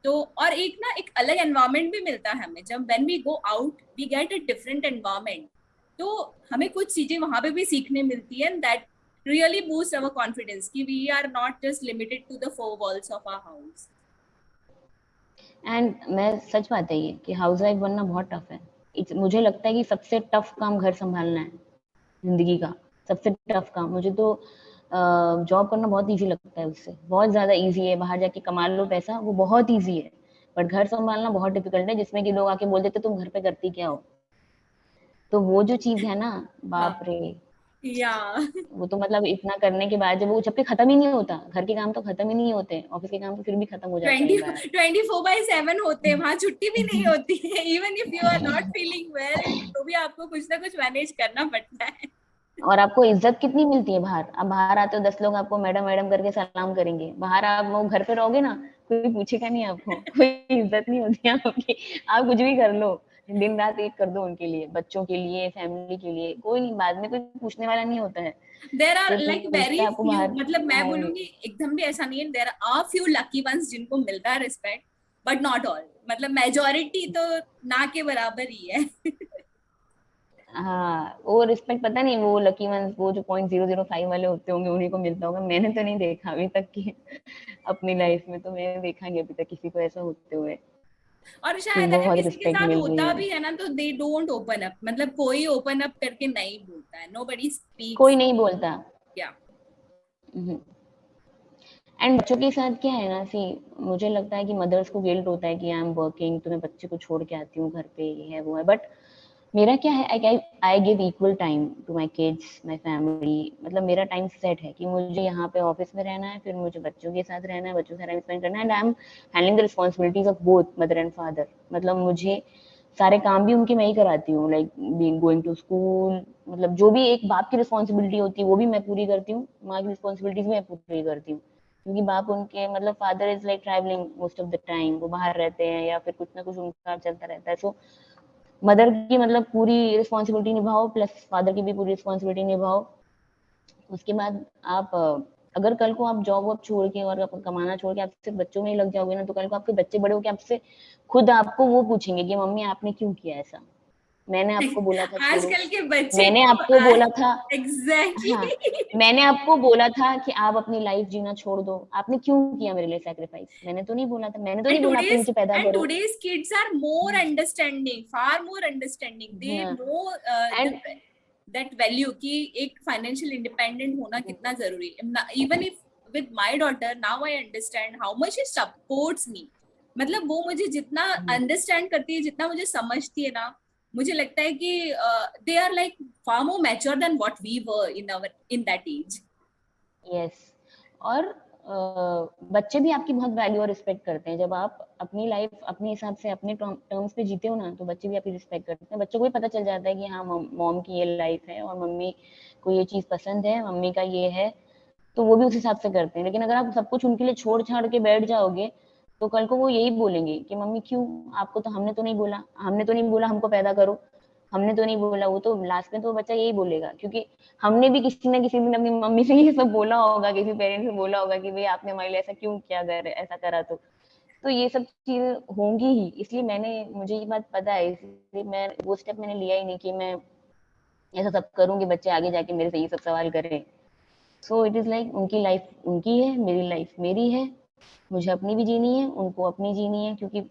तो और एक ना एक अलग एनवायरमेंट भी मिलता है हमें, जब when we go out we get a different environment. तो हमें कुछ चीजें वहां पे भी सीखने मिलती है, that really boost our confidence कि we are not just limited to the four walls of our house. And मैं सच बात है ये कि हाउस वाइफ बनना बहुत टफ है। मुझे लगता है कि सबसे टफ काम घर संभालना है जिंदगी का। सबसे टफ काम मुझे तो जॉब करना बहुत इजी लगता है, उससे बहुत ज्यादा इजी है। बाहर जाके कमा लो पैसा, वो बहुत इजी है। बट घर संभालना बहुत डिफिकल्ट है, जिसमें कि लोग आके बोल देते तुम घर पे करती क्या हो। तो वो जो चीज है ना, हाँ, बाप रे, या वो तो मतलब इतना करने के बाद जब वो जबकि खत्म ही नहीं होता, घर के काम तो खत्म ही नहीं होते, ऑफिस के काम तो फिर भी खत्म हो जाते हैं ट्वेंटी एक बार। 24/7 होते हैं, वहां छुट्टी भी नहीं होती है। Even if you are not feeling well तो भी आपको कुछ ना कुछ मैनेज करना पड़ता है। और आपको इज्जत कितनी मिलती है बाहर। अब बाहर आते हो 10 लोग आपको मैडम मैडम करके सलाम करेंगे, बाहर आप वो घर पे रहोगे ना, कोई पूछेगा नहीं आपको, कोई इज्जत नहीं होती है आपकी। आप कुछ भी कर लो, दिन रात एक कर दो उनके लिए, बच्चों के लिए, फैमिली के लिए, कोई नहीं, बाद में कोई पूछने वाला नहीं होता है। देर आर सिर्फ लाइक पूछता वेरी है आपको फ्यू, बाहर मतलब मैं हाय। बोलूंगी एकदम भी ऐसा नहीं है, there are few lucky ones जिनको मिलता है रिस्पेक्ट, बट नॉट ऑल। मतलब मेजोरिटी तो ना के बराबर ही है। हाँ, वो रिस्पेक्ट पता नहीं, वो लकी वंस, वो जो 0.005 वाले होते होंगे उन्हीं को मिलता होगा। मैंने तो नहीं देखा अभी तक कि अपनी लाइफ में तो मैंने देखा नहीं अभी तक किसी को ऐसा होते हुए और कि शायद अगर बहुत किसी के रिस्पेक्ट साथ मिल रही होता है। भी है ना तो दे डोंट ओपन अप, मतलब कोई ओपन अप करके नहीं बोलता है, नोबडी कोई स्पीक्स। नहीं बोलता। या एंड बच्चों के साथ क्या है ना, सी मुझे लगता है कि मदर्स को गिल्ट होता है कि आई एम वर्किंग, तो मैं बच्चे को छोड़ के आती हूँ घर पे, ये है वो है। बट मेरा क्या है, I give equal time to my kids, my family. मतलब मेरा टाइम सेट है कि मुझे यहाँ पे ऑफिस में रहना है, फिर मुझे बच्चों के साथ रहना है, बच्चों के साथ टाइम स्पेंड करना है, and I am handling the responsibilities of both mother and father. मतलब मुझे सारे काम भी उनके मैं ही कराती हूँ, लाइक गोइंग टू स्कूल। मतलब जो भी एक बाप की रिस्पॉन्सिबिलिटी होती है वो भी मैं पूरी करती हूँ, माँ की रिस्पॉन्सिबिलिटीज भी मैं पूरी करती हूँ। क्योंकि बाप उनके मतलब father is like travelling most of the time, वो बाहर रहते हैं या फिर कुछ ना कुछ उनका चलता रहता है। सो मदर की मतलब पूरी रिस्पॉन्सिबिलिटी निभाओ, प्लस फादर की भी पूरी रिस्पॉन्सिबिलिटी निभाओ। उसके बाद आप अगर कल को आप जॉब वॉब छोड़ के और आप कमाना छोड़ के आप सिर्फ बच्चों में ही लग जाओगे ना, तो कल को आपके बच्चे बड़े होके आपसे खुद आपको वो पूछेंगे कि मम्मी आपने क्यों किया ऐसा, मैंने आपको बोला था छोड़ो, आजकल के बच्चे मैंने तो आपको बोला था। हाँ, एग्जैक्टली। मैंने आपको बोला था कि आप अपनी लाइफ जीना छोड़ दो, आपने क्यों किया मेरे लिए सैक्रिफाइस, मैंने तो नहीं बोला था, मैंने तो and नहीं बोला आपको today's मुझे पैदा and करो। today's kids are more understanding, far more understanding, they हाँ know the and that value कि एक फाइनेंशियल इंडिपेंडेंट होना कितना जरूरी है। Even if with my daughter now I understand how much she supports me. मतलब वो मुझे जितना अंडरस्टैंड करती है, जितना मुझे समझती है ना, मुझे लगता है कि they are like far more mature than what we were in that age. Yes. और बच्चे भी आपकी बहुत वैल्यू और रिस्पेक्ट करते हैं जब आप अपनी लाइफ अपने हिसाब से अपने टर्म्स पे जीते हो ना, तो बच्चे भी आपकी रिस्पेक्ट करते हैं। बच्चों को भी पता चल जाता है कि हाँ मॉम की ये लाइफ है और मम्मी को ये चीज पसंद है, मम्मी का ये है, तो वो भी उस हिसाब से करते हैं। लेकिन अगर आप सब कुछ उनके लिए छोड़ छाड़ के बैठ जाओगे, तो कल को वो यही बोलेंगे कि मम्मी क्यों, आपको तो हमने तो नहीं बोला, हमने तो नहीं बोला हमको पैदा करो, हमने तो नहीं बोला। वो तो लास्ट में तो बच्चा यही बोलेगा, क्योंकि हमने भी किसी ना किसी दिन अपनी मम्मी से ये सब बोला होगा, किसी पेरेंट्स से बोला होगा कि भाई आपने हमारे लिए ऐसा क्यों किया, अगर ऐसा करा तो ये सब चीजें होंगी ही। इसलिए मुझे ये बात पता है, इसलिए मैं वो स्टेप मैंने लिया ही नहीं कि मैं ऐसा सब करूंगी बच्चे आगे जाके मेरे से ये सब सवाल करें। सो इट इज लाइक उनकी लाइफ उनकी है, मेरी लाइफ मेरी है, मुझे अपनी भी जीनी है, उनको अपनी जीनी है, क्योंकि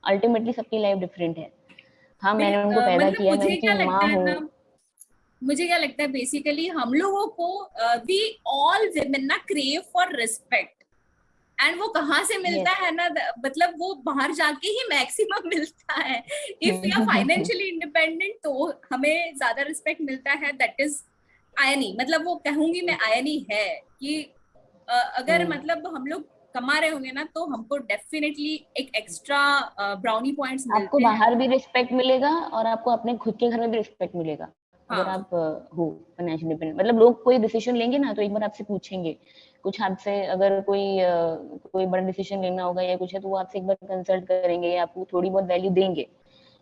अल्टीमेटली सबकी लाइफ डिफरेंट है। हाँ, मैंने उनको पैदा मतलब किया, मैं मुझे उनकी क्या माँ लगता है हूँ। ना, मुझे क्या लगता है बेसिकली हम लोगों को वी ऑल विमेन ना क्रेव फॉर रिस्पेक्ट। एंड वो कहाँ से मिलता यस। है ना, मतलब वो बाहर जाके ही मैक्सिमम मिलता है। If we are financially independent तो हमें ज्यादा रिस्पेक्ट मिलता है, दैट इज आयनी। मतलब वो कहूंगी मैं आयनी है कि अगर मतलब हम लोग कमा रहे होंगे ना तो हमको डेफिनेटली एक एक्स्ट्रा ब्राउनी पॉइंट्स आपको मिलते हैं। बाहर भी रिस्पेक्ट मिलेगा और आपको अपने खुद के घर में भी रिस्पेक्ट मिलेगा। अगर हाँ आप हो फाइनेंशियल डिपेंडेंट, मतलब लोग कोई डिसीजन लेंगे ना तो एक बार आपसे पूछेंगे, कुछ आपसे अगर कोई बड़ा डिसीजन लेना होगा या कुछ है, तो वो आपसे एक बार कंसल्ट करेंगे या आपको थोड़ी बहुत वैल्यू देंगे।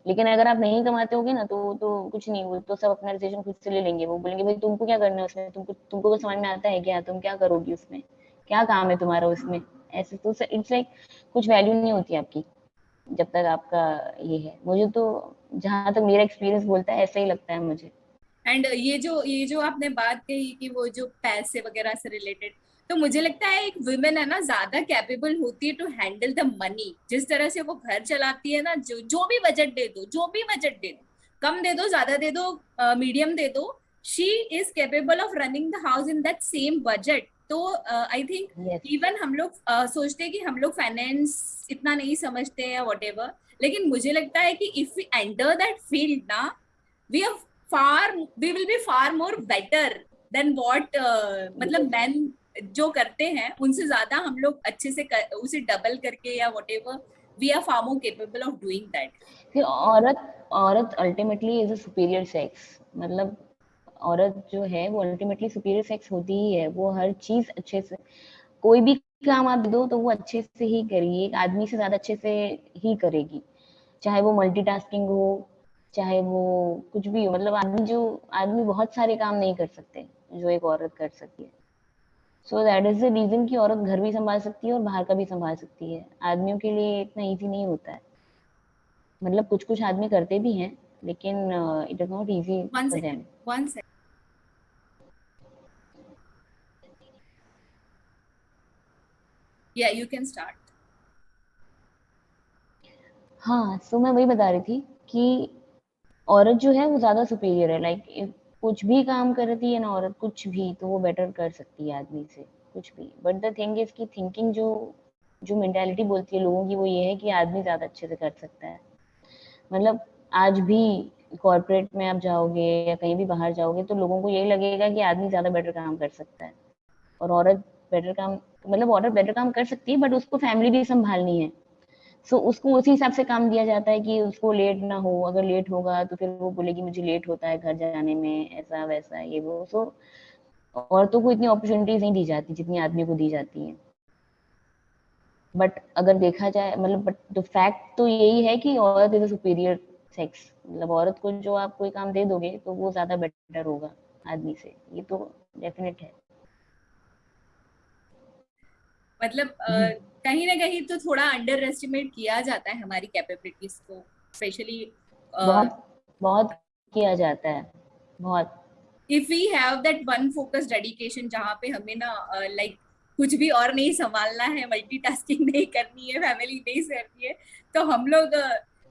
लेकिन अगर आप नहीं कमाते होगे ना, तो कुछ नहीं, वो तो सब अपना डिसीजन खुद से ले लेंगे। वो बोलेंगे भाई तुमको क्या करना है उसमें, तुमको कुछ समझ में आता है क्या, तुम क्या करोगी उसमें, क्या काम है तुम्हारा उसमें। ऐसे तो इट्स लाइक कुछ वैल्यू नहीं होती आपकी जब तक आपका ये है। मुझे तो जहां तक मेरा एक्सपीरियंस बोलता है ऐसा ही लगता है मुझे। एंड ये जो आपने बात कही कि वो जो पैसे वगैरह से रिलेटेड, तो मुझे लगता है एक वुमेन है ना ज्यादा कैपेबल होती है टू हैंडल द मनी। जिस तरह से वो घर चलाती है ना, जो जो भी बजट दे दो, जो भी बजट दे दो, कम दे दो ज्यादा दे दो मीडियम दे दो, she is capable of running the house in that same budget. तो आई थिंक यस। इवन हम लोग सोचते हैं कि हम लोग फाइनेंस इतना नहीं समझते हैं वट, लेकिन मुझे लगता है कि if we enter that field ना, we are far we will be far more better than what मतलब यस। मैन जो करते हैं उनसे ज्यादा हम लोग अच्छे से उसे डबल करके या what we are far more capable of doing that. फिर औरत औरत ultimately is a superior sex. मतलब औरत जो है वो अल्टीमेटली सुपीरियर सेक्स होती ही है। वो हर चीज अच्छे से, कोई भी काम आप दो तो वो अच्छे से ही करेगी, एक आदमी से ज्यादा अच्छे से ही करेगी। चाहे वो मल्टीटास्किंग हो, चाहे वो कुछ भी हो। मतलब आदमी बहुत सारे काम नहीं कर सकते जो एक औरत कर सकती है। So that is the reason कि औरत घर भी संभाल सकती है और बाहर का भी संभाल सकती है। आदमियों के लिए इतना इजी नहीं होता है। मतलब कुछ कुछ आदमी करते भी हैं, लेकिन it is not easy One for second, them. one second. Yeah, you can start. हाँ, सो मैं वही बता रही थी कि औरत जो है वो ज्यादा सुपीरियर है. लाइक कुछ भी काम करती है ना औरत, कुछ भी, तो वो बेटर कर सकती है आदमी से, कुछ भी. बट द थिंग इज कि थिंकिंग जो जो मेंटालिटी बोलती है लोगों की, वो ये है कि आदमी ज्यादा अच्छे से कर सकता है. मतलब आज भी कॉर्पोरेट में आप जाओगे या कहीं भी बाहर जाओगे तो लोगों को यही लगेगा कि आदमी ज्यादा बेटर काम कर सकता है, और औरत बेटर काम, मतलब औरत बेटर काम कर सकती है बट उसको फैमिली भी संभालनी है. सो उसको उसी हिसाब से काम दिया जाता है कि उसको लेट ना हो. अगर लेट होगा तो फिर वो बोलेगी मुझे लेट होता है घर जाने में, ऐसा वैसा ये वो. सो औरतों को इतनी अपॉर्चुनिटीज नहीं दी जाती जितनी आदमी को दी जाती है. बट अगर देखा जाए, मतलब बट द फैक्ट तो यही है कि औरत इज अ सुपीरियर सेक्स. मतलब औरत को जो आप कोई काम दे दोगे तो वो ज्यादा बेटर होगा आदमी से, ये तो डेफिनेट है. मतलब कहीं ना कहीं तो थोड़ा अंडर एस्टिमेट किया जाता है हमारी कैपेबिलिटीज को, स्पेशली बहुत बहुत किया जाता है, बहुत. If we have that one focus dedication जहाँ पे हमें ना लाइक कुछ भी और नहीं संभालना है, मल्टीटास्किंग नहीं करनी है, फैमिली नहीं करनी है, तो हम लोग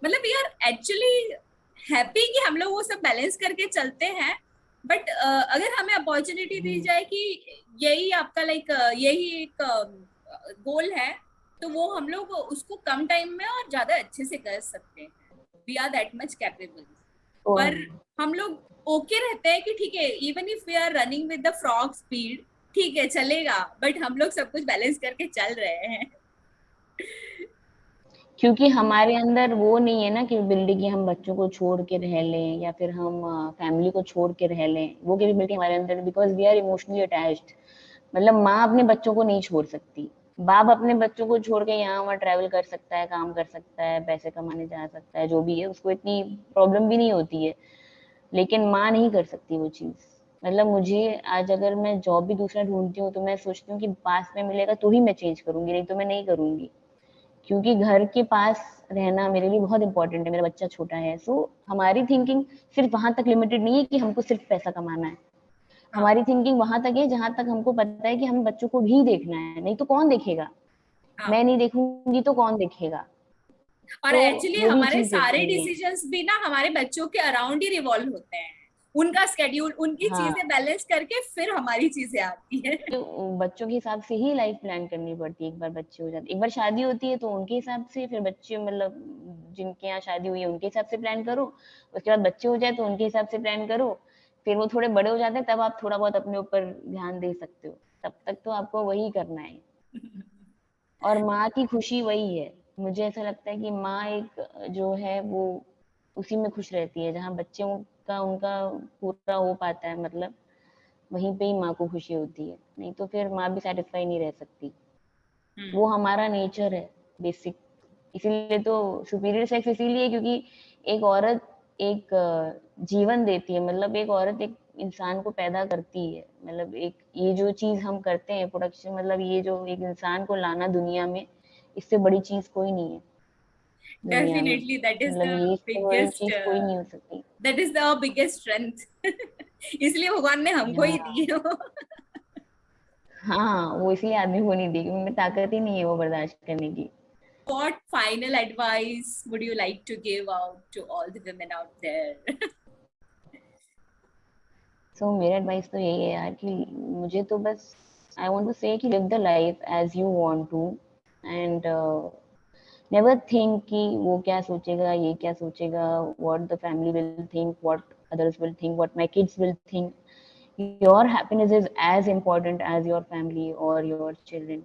मतलब वी आर एक्चुअली हैप्पी कि हम लोग वो सब बैलेंस करके चलते हैं. बट अगर हमें अपॉर्चुनिटी दी जाए कि यही आपका लाइक यही एक गोल है, तो वो हम लोग उसको कम टाइम में और ज्यादा अच्छे से कर सकते हैं. We are that much capable. तो पर हम लोग ओके रहते हैं कि ठीक है, even if we are running with the frog speed, ठीक है चलेगा, बट हम लोग सब कुछ बैलेंस करके चल रहे हैं. क्योंकि हमारे अंदर वो नहीं है ना कैपेबिलिटी कि हम बच्चों को छोड़ के रह लें या फिर हम फैमिली को छोड़ के रह लें. वो कैपेबिलिटी हमारे अंदर, because we are emotionally attached. मतलब माँ अपने बच्चों को नहीं छोड़ सकती, बाप अपने बच्चों को छोड़ के यहाँ वहाँ ट्रैवल कर सकता है, काम कर सकता है, पैसे कमाने जा सकता है, जो भी है, उसको इतनी प्रॉब्लम भी नहीं होती है. लेकिन माँ नहीं कर सकती वो चीज. मतलब मुझे आज अगर मैं जॉब भी दूसरा ढूंढती हूँ तो मैं सोचती हूँ कि पास में मिलेगा तो ही मैं चेंज करूंगी, नहीं तो मैं नहीं करूंगी. क्योंकि घर के पास रहना मेरे लिए बहुत इंपॉर्टेंट है. मेरा बच्चा छोटा है. सो हमारी थिंकिंग सिर्फ वहां तक लिमिटेड नहीं है कि हमको सिर्फ पैसा कमाना है. हाँ, हमारी थिंकिंग वहां तक है जहां तक हमको पता है कि हम बच्चों को भी देखना है, नहीं तो कौन देखेगा. हाँ. मैं नहीं देखूंगी तो कौन देखेगा. और तो एक्चुअली वही हमारे चीज सारे नहीं है. डिसीजंस भी ना हमारे बच्चों के अराउंड ही रिवॉल्व होते हैं. उनका स्केड्यूल, उनकी चीजें हाँ, बैलेंस करके फिर हमारी चीजें आती है. तो बच्चों के हिसाब से ही लाइफ प्लान करनी पड़ती है. एक बार बच्चे हो जाते, एक बार शादी होती है तो उनके हिसाब से, फिर बच्चे, मतलब जिनके यहाँ शादी हुई है उनके हिसाब से प्लान करो. उसके बाद बच्चे हो जाए तो उनके हिसाब से प्लान करो. फिर वो थोड़े बड़े हो जाते हैं तब आप थोड़ा बहुत अपने ऊपर ध्यान दे सकते हो. तब तक तो आपको वही करना है. और माँ की खुशी वही है. मुझे ऐसा लगता है कि माँ एक जो है वो उसी में खुश रहती है जहाँ बच्चों का उनका पूरा हो पाता है. मतलब वहीं पे ही माँ को खुशी होती है, नहीं तो फिर माँ भी सेटिस्फाई नहीं रह सकती. वो हमारा नेचर है, बेसिक. इसीलिए तो सुपीरियर सेक्स इसीलिए क्योंकि एक औरत एक जीवन देती है. मतलब एक औरत एक इंसान को पैदा करती है. मतलब एक ये जो चीज हम करते हैं प्रोडक्शन, मतलब ये जो एक इंसान को लाना दुनिया में, इससे बड़ी चीज कोई नहीं है दुनिया में. डेफिनेटली दैट इज द मतलब ये इससे बड़ी बिगेस्ट, चीज कोई नहीं हो सकती. That is the biggest strength. इसलिए भगवान ने हमको ही हाँ, दी हो. हाँ, वो इसलिए आदमी को नहीं दी क्योंकि उनमें ताकत ही नहीं है वो बर्दाश्त करने की. What final advice would you like to give out to all the women out there? सो मेरा एडवाइस तो यही है यार कि मुझे तो बस आई वांट टू से कि live the life as you want to. And never think कि वो क्या सोचेगा, ये क्या सोचेगा, what the family will think, what others will think, what my kids will think. Your happiness is as important as your family और your children.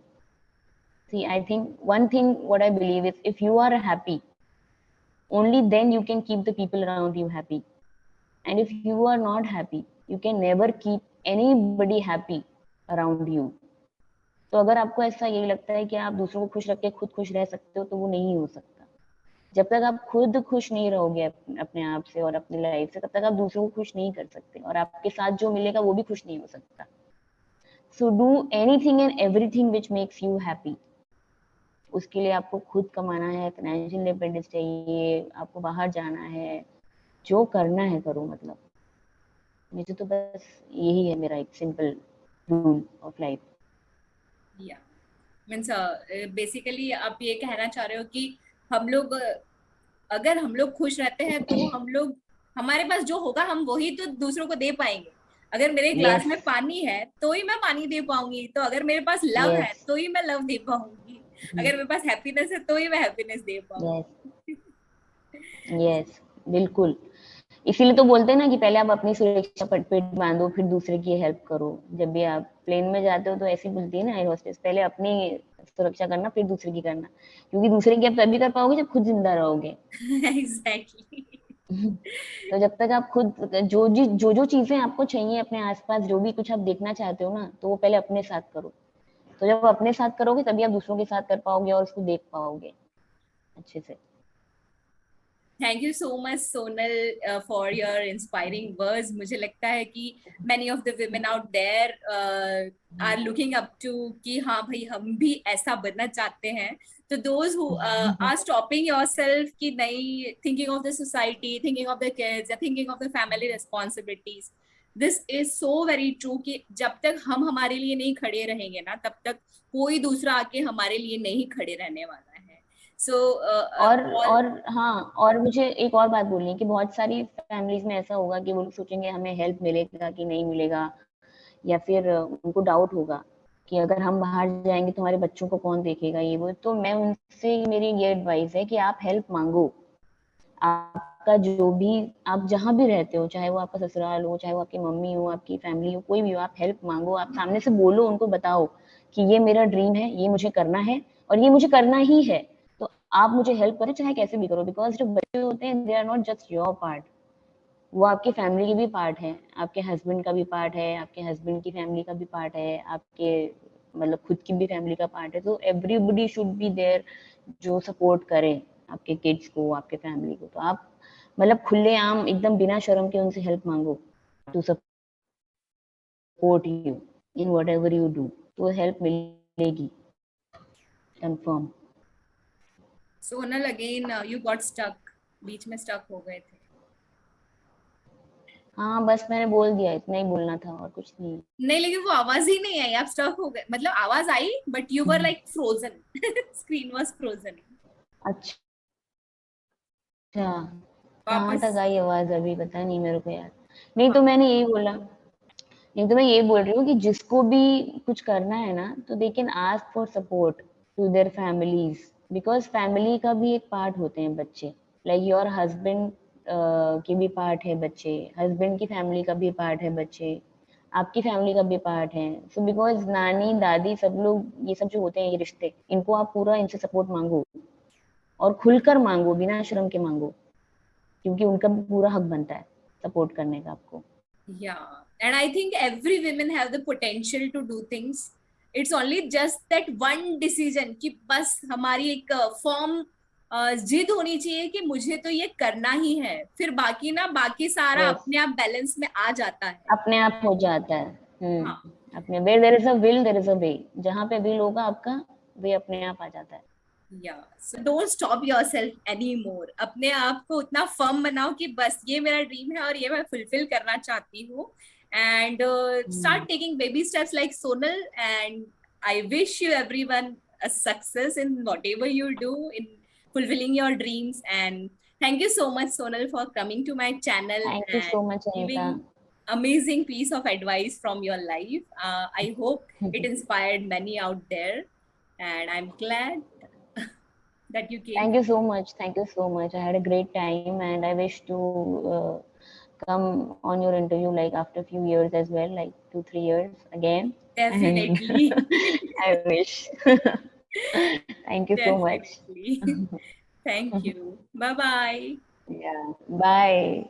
See, I think one thing what I believe is if you are happy, only then you can keep the people around you happy. And if you are not happy, you can never keep anybody happy around you. तो अगर आपको ऐसा यही लगता है कि आप दूसरों को खुश रख के खुद खुश रह सकते हो तो वो नहीं हो सकता. जब तक आप खुद खुश नहीं रहोगे अपने आप से और अपनी लाइफ से, तब तक आप दूसरों को खुश नहीं कर सकते, और आपके साथ जो मिलेगा वो भी खुश नहीं हो सकता. So do anything and everything which makes you happy. उसके लिए आपको खुद कमाना है, फाइनेंशियल इंडिपेंडेंस चाहिए, आपको बाहर जाना है, जो करना है करो, मतलब मुझे तो बस यही है मेरा एक सिंपल रूल ऑफ लाइफ। या मीन्स बेसिकली आप ये कहना चाह रहे हो कि हम लोग अगर हम लोग खुश रहते हैं तो हम लोग, हमारे पास जो होगा हम वही तो दूसरों को दे पाएंगे। अगर मेरे ग्लास यस, में पानी है तो ही मैं पानी दे पाऊंगी, तो अगर मेरे पास लव है यस, तो ही मैं लव दे पाऊंगी, अगर मेरे पास हैप्पीनेस है तो ही मैं हैप्पीनेस दे यस, पाऊंगी। यस, बिल्कुल। इसीलिए तो बोलते हैं ना कि पहले आप अपनी सुरक्षा पर पेट बांधो, फिर दूसरे की हेल्प करो। जब भी आप प्लेन में जाते हो तो ऐसे ही बोलती है ना एयर होस्टेस, पहले अपनी सुरक्षा करना फिर दूसरे की करना, क्योंकि दूसरे की आप तभी कर पाओगे जब खुद जिंदा रहोगे। एग्जैक्टली। तो जब तक आप खुद जो चीजें आपको चाहिए अपने आसपास, जो भी कुछ आप देखना चाहते हो ना, तो वो पहले अपने साथ करो। तो जब अपने साथ करोगे तभी आप दूसरों के साथ कर पाओगे और उसको देख पाओगे अच्छे से। Thank you so much Sonal for your inspiring words. मुझे लगता है कि many of the women out there are looking up to कि हाँ भाई हम भी ऐसा बनना चाहते हैं। तो those who are stopping yourself कि नहीं, thinking of the society, thinking of the kids या thinking of the family responsibilities, this is so very true कि जब तक हम हमारे लिए नहीं खड़े रहेंगे ना, तब तक कोई दूसरा आके हमारे लिए नहीं खड़े रहने वाला है। सो और हाँ, और मुझे एक और बात बोलनी है कि बहुत सारी फैमिलीज में ऐसा होगा कि वो लोग सोचेंगे हमें हेल्प मिलेगा कि नहीं मिलेगा, या फिर उनको डाउट होगा कि अगर हम बाहर जाएंगे तो हमारे बच्चों को कौन देखेगा, ये वो। तो मैं उनसे, मेरी ये एडवाइस है कि आप हेल्प मांगो। आपका जो भी, आप जहाँ भी रहते हो, चाहे वो आपका ससुराल हो, चाहे वो आपकी मम्मी हो, आपकी फैमिली हो, कोई भी हो, आप हेल्प मांगो। आप सामने से बोलो, उनको बताओ कि ये मेरा ड्रीम है, ये मुझे करना है और ये मुझे करना ही है। तो आप मुझे हेल्प करें, चाहे कैसे भी करो, बिकॉज जो बच्चे होते हैं they are not just your part, वो आपकी फैमिली की भी पार्ट है, आपके हस्बैंड का भी पार्ट है, आपके हस्बैंड की फैमिली का भी पार्ट है, आपके मतलब खुद की भी फैमिली का पार्ट है। तो एवरीबडी शुड बी देयर जो सपोर्ट करे आपके किड्स को, आपके फैमिली को। तो आप मतलब खुलेआम एकदम बिना शर्म के उनसे हेल्प मांगो, to support you in whatever you do, तो हेल्प मिलेगी confirm. Sonal again you got stuck, बीच में स्टक हो गए थे। हाँ, बस मैंने बोल दिया, इतना ही बोलना था और कुछ नहीं। नहीं लेकिन वो आवाज ही नहीं आई, आप स्टक हो गए, मतलब आवाज आई but you were like frozen, screen was frozen. अच्छा, कहाँ वापस। तक आई आवाज अभी पता नहीं मेरे को यार। नहीं तो हाँ। मैंने यही बोला, नहीं तो मैं ये बोल रही हूँ कि जिसको भी कुछ करना है ना, तो they can ask for support to their families, because family का भी एक पार्ट होते हैं बच्चे। लाइक योर हस्बैंड की भी पार्ट है बच्चे, हस्बैंड की फैमिली का भी पार्ट है बच्चे, आपकी फैमिली का भी पार्ट है। सो बिकॉज नानी दादी सब लोग, ये सब जो होते हैं ये रिश्ते, इनको आप पूरा इनसे सपोर्ट मांगो और खुलकर मांगो, बिना शर्म के मांगो, क्योंकि उनका भी पूरा हक बनता है सपोर्ट करने का आपको। Yeah, and I think every women have the potential to do things. It's only just that one decision कि बस हमारी एक फॉर्म जिद होनी चाहिए कि मुझे तो ये करना ही है, फिर बाकी ना, बाकी सारा यस, अपने आप बैलेंस में आ जाता है। अपने आप हो जाता है। हाँ। अपने where there is a will there is a way, जहाँ पे विल होगा आपका, वे अपने आप आ जाता है। या so don't stop yourself any more, अपने आप को उतना फर्म बनाओ कि बस ये मेरा ड्रीम है और ये मैं फुलफिल करना चाहती हूँ। And start taking baby steps like Sonal, and I wish you everyone a success in whatever you do in fulfilling your dreams. And thank you so much Sonal for coming to my channel thank you and so much giving Anita. amazing piece of advice from your life. I hope it inspired many out there, and I'm glad that you came. Thank you so much, thank you so much, I had a great time and I wish to come on your interview like after a few years as well, like 2-3 years again. And Definitely. I wish. Thank you so much. Definitely. Thank you. Bye bye. Yeah, bye.